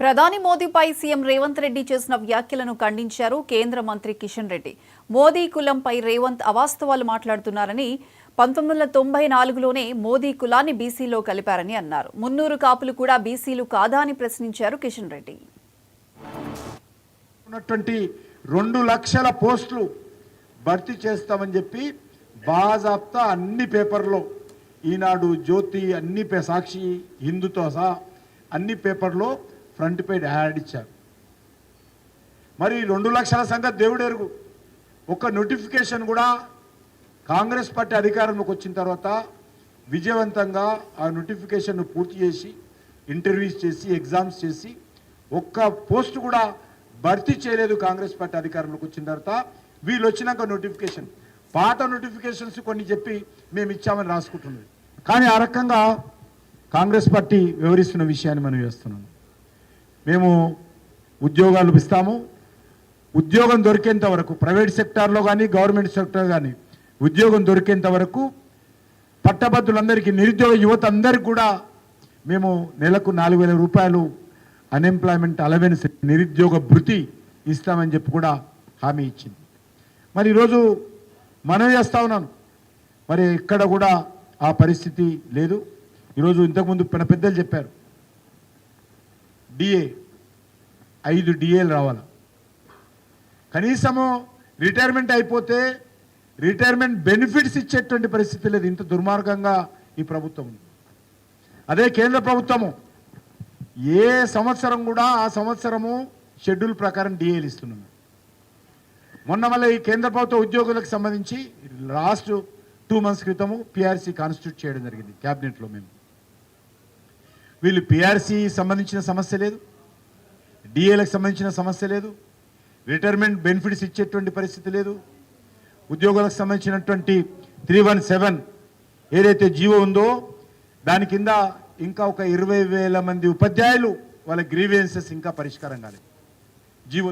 ప్రధాని మోదీపై సీఎం రేవంత్ రెడ్డి చేసిన వ్యాఖ్యలను ఖండించారు కేంద్ర మంత్రి కిషన్ రెడ్డి. మోదీ కులంపై రేవంత్ అవాస్తవాలు మాట్లాడుతున్నారని, 1994లోనే మోదీ కులాన్ని బీసీలో కలిపారని అన్నారు. మున్నూరు కాపులు కూడా బీసీలు కాదా అని ప్రశ్నించారు కిషన్ రెడ్డి. 2 లక్షల పోస్టులు భర్తీ చేస్తామని చెప్పి బాజాప్తా అన్ని పేపర్లో, ఈనాడు, జ్యోతి, అన్ని సాక్షి, హిందూతో సహా అన్ని పేపర్లో ఫ్రంట్ పేజ్ యాడ్ ఇచ్చారు. మరి 2 లక్షల సంగతి దేవుడు ఎరుగు. ఒక నోటిఫికేషన్ కూడా కాంగ్రెస్ పార్టీ అధికారంలోకి వచ్చిన తర్వాత విజయవంతంగా ఆ నోటిఫికేషన్ను పూర్తి చేసి, ఇంటర్వ్యూస్ చేసి, ఎగ్జామ్స్ చేసి, ఒక్క పోస్ట్ కూడా భర్తీ చేయలేదు. కాంగ్రెస్ పార్టీ అధికారంలోకి వచ్చిన తర్వాత వీళ్ళు వచ్చినాక నోటిఫికేషన్, పాత నోటిఫికేషన్స్ కొన్ని చెప్పి మేము ఇచ్చామని రాసుకుంటున్నది. కానీ ఆ రకంగా కాంగ్రెస్ పార్టీ వివరిస్తున్న విషయాన్ని మనం చేస్తున్నాం. మేము ఉద్యోగాలు ఇస్తాము, ఉద్యోగం దొరికేంత వరకు ప్రైవేట్ సెక్టార్లో కానీ గవర్నమెంట్ సెక్టార్ కానీ ఉద్యోగం దొరికేంత వరకు పట్టభద్రులందరికీ, నిరుద్యోగ యువత అందరికీ కూడా మేము నెలకు 4,000 రూపాయలు అన్ఎంప్లాయ్మెంట్ అలవెన్స్, నిరుద్యోగ భృతి ఇస్తామని చెప్పి కూడా హామీ ఇచ్చింది. మరి ఈరోజు మనం చేస్తా ఉన్నాను, మరి ఎక్కడ కూడా ఆ పరిస్థితి లేదు. ఈరోజు ఇంతకుముందు పెద్దలు చెప్పారు, డిఏ 5 డిఏలు రావాలి. కనీసము రిటైర్మెంట్ అయిపోతే రిటైర్మెంట్ బెనిఫిట్స్ ఇచ్చేటువంటి పరిస్థితి లేదు. ఇంత దుర్మార్గంగా ఈ ప్రభుత్వం ఉంది. అదే కేంద్ర ప్రభుత్వము ఏ సంవత్సరం కూడా ఆ సంవత్సరము షెడ్యూల్ ప్రకారం డిఏలు ఇస్తున్నాము. మొన్న మళ్ళీ ఈ కేంద్ర ప్రభుత్వ ఉద్యోగులకు సంబంధించి లాస్ట్ 2 months క్రితము పిఆర్సీ కాన్స్టిట్యూట్ చేయడం జరిగింది క్యాబినెట్లో. మేము వీళ్ళు పిఆర్సీ సంబంధించిన సమస్య లేదు, డిఏలకు సంబంధించిన సమస్య లేదు, రిటైర్మెంట్ బెనిఫిట్స్ ఇచ్చేటువంటి పరిస్థితి లేదు. ఉద్యోగులకు సంబంధించినటువంటి 317 ఏదైతే జీవో ఉందో దాని కింద ఇంకా ఒక 20,000 మంది ఉపాధ్యాయులు వాళ్ళ గ్రీవెన్సెస్ ఇంకా పరిష్కారం కాలేదు జీవో